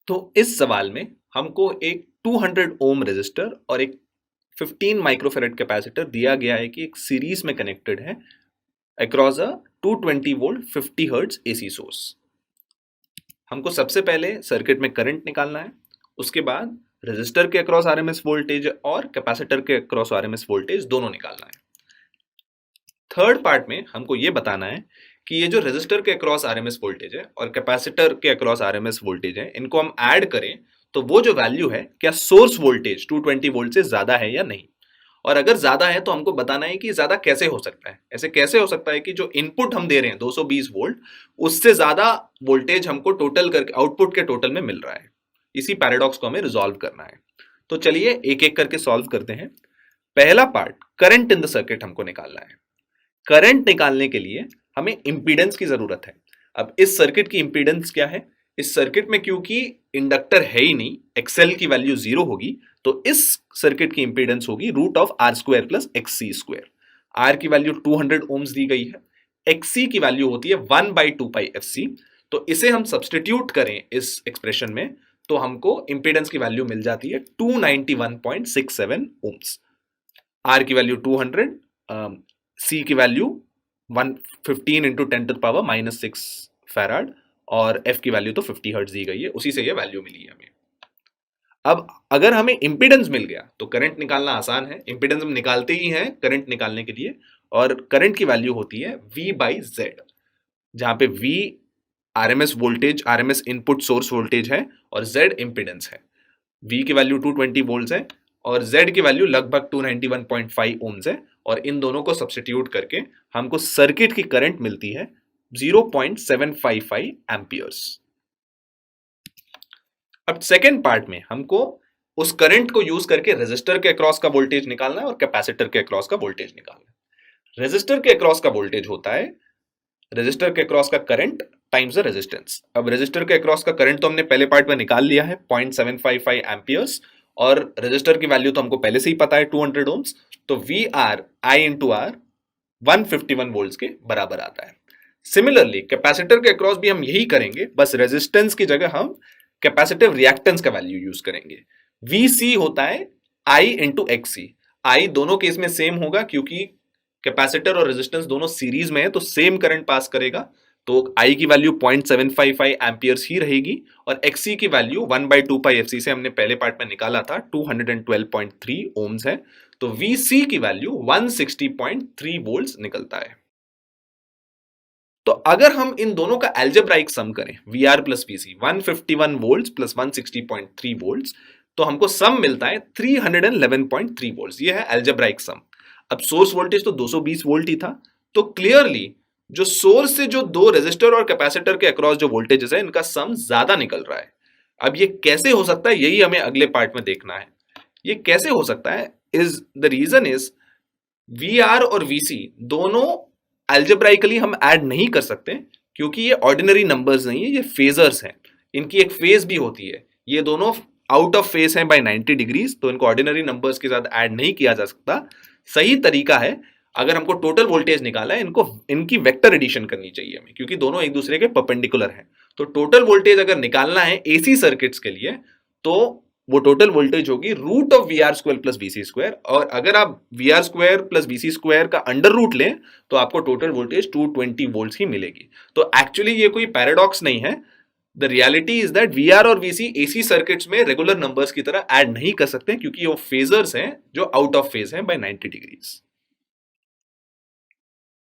तो इस सवाल में हमको एक 200 ओम रेजिस्टर और एक 15 माइक्रोफेरेड कैपेसिटर दिया गया है कि एक सीरीज में कनेक्टेड है across a 220 volt 50 hertz AC source. हमको सबसे पहले सर्किट में करंट निकालना है, उसके बाद रेजिस्टर के अक्रॉस आरएमएस वोल्टेज और कैपेसिटर के अक्रॉस आरएमएस वोल्टेज दोनों निकालना है। थर्ड पार्ट में हमको ये बताना है कि ये जो रेजिस्टर के अक्रॉस आरएमएस वोल्टेज है और कैपेसिटर के अक्रॉस आरएमएस वोल्टेज है, इनको हम ऐड करें तो वो जो वैल्यू है क्या सोर्स वोल्टेज 220 वोल्ट से ज्यादा है या नहीं, और अगर ज्यादा है तो हमको बताना है कि ज्यादा कैसे हो सकता है। ऐसे कैसे हो सकता है कि जो इनपुट हम दे रहे हैं 220 वोल्ट, उससे ज्यादा वोल्टेज हमको टोटल करके आउटपुट के टोटल में मिल रहा है। इसी पैराडॉक्स को हमें रिजॉल्व करना है। तो चलिए एक एक करके सॉल्व करते हैं। पहला part, current in the circuit हमको निकालना है। करंट निकालने के लिए हमें इंपीडेंस की जरूरत है। अब इस सर्किट की इंपीडेंस क्या है? इस सर्किट में क्योंकि इंडक्टर है ही नहीं, एक्सएल की वैल्यू 0 होगी, तो इस सर्किट की इंपीडेंस होगी root of R square plus XC square. R की वैल्यू 200 ओम्स दी गई है, एक्ससी की वैल्यू होती है 1/2 पाई एफ सी। तो इसे हम सब्सटीट्यूट करें इस एक्सप्रेशन में तो हमको इंपीडेंस की वैल्यू मिल जाती है 291.67 ओम्स। आर की वैल्यू 200, सी की value 115 into 10 to power -6 farad और एफ की वैल्यू तो 50 हर्ट्ज दी गई है, उसी से ये वैल्यू मिली है हमें। अब अगर हमें इंपीडेंस मिल गया तो करंट निकालना आसान है। इंपीडेंस हम निकालते ही हैं करंट निकालने के लिए, और करंट की वैल्यू होती है V/Z, जहां पे V RMS voltage, RMS input source voltage है और Z इंपीडेंस है। V की वैल्यू 220 वोल्ट्स है और Z की वैल्यू लगभग 291.5 ओम्स है, और इन दोनों को सब्स्टिट्यूट करके हमको सर्किट की करंट मिलती है 0.755 एम्पियर्स। अब सेकेंड पार्ट में हमको उस करंट को यूज करके रेजिस्टर के अक्रॉस का वोल्टेज निकालना है और कैपेसिटर के अक्रॉस का वोल्टेज निकालना है। रेजिस्टर के अक्रॉस का वोल्टेज होता है रेजिस्टर के अक्रॉस का करंट टाइम्स द रेजिस्टेंस। अब रेजिस्टर के अक्रॉस का करंट तो हमने पहले पार्ट में निकाल लिया है 0.755 एम्पियर्स, और रेजिस्टर की वैल्यू तो हमको पहले से ही पता है 200 ओम्स। तो V R I into R 151 volts के बराबर आता है। सिमिलरली कैपेसिटर के अक्रॉस भी हम यही करेंगे, बस रेजिस्टेंस की जगह हम कैपेसिटिव रिएक्टेंस का वैल्यू यूज करेंगे। वीसी होता है आई इंटू एक्सी। आई दोनों केस में सेम होगा क्योंकि कैपेसिटर और रेजिस्टेंस दोनों सीरीज में है, तो सेम करंट पास करेगा। तो आई की वैल्यू 0.755 एम्पियर्स ही रहेगी, और एक्सी की वैल्यू 1/2 पाई एफसी से हमने पहले पार्ट में निकाला था 212.3 ओम्स है। तो वीसी की वैल्यू 160.3 वोल्ट्स निकलता है। तो अगर हम इन दोनों का एल्जेब्राइक सम करें, V R plus VC 151 volts plus 160.3 volts, तो हमको सम मिलता है 311.3 वोल्ट्स। ये है एल्जेब्राइक सम। अब सोर्स वोल्टेज तो 220 वोल्ट ही था, तो क्लियरली जो सोर्स से जो दो रेजिस्टर और कैपेसिटर के अक्रॉस जो वोल्टेजेस है, इनका सम ज्यादा निकल रहा है। अब ये कैसे हो सकता है, यही हमें अगले पार्ट में देखना है। ये कैसे हो सकता है? Is the reason is V R और वीसी दोनों एल्जेब्राइकली हम ऐड नहीं कर सकते, क्योंकि ये ऑर्डिनरी नंबर्स नहीं है, ये फेजर्स हैं। इनकी एक फेज भी होती है, ये दोनों आउट ऑफ फेज हैं बाय 90 डिग्रीज, तो इनको ऑर्डिनरी नंबर्स के साथ ऐड नहीं किया जा सकता। सही तरीका है, अगर हमको टोटल वोल्टेज निकाला है, इनको इनकी वेक्टर एडिशन करनी चाहिए हमें, क्योंकि दोनों एक दूसरे के परपेंडिकुलर हैं। तो टोटल वोल्टेज अगर निकालना है एसी सर्किट्स के लिए, तो वो टोटल वोल्टेज होगी root of V R square plus VC square, और अगर आप V R square plus VC square का अंडर रूट लें तो आपको टोटल वोल्टेज 220 वोल्ट्स ही मिलेगी। तो एक्चुअली ये कोई पैराडॉक्स नहीं है। The reality is that V R और वीसी एसी सर्किट्स में रेगुलर नंबर्स की तरह ऐड नहीं कर सकते, क्योंकि वो फेजर्स हैं जो आउट ऑफ फेज हैं बाय 90 डिग्रीज।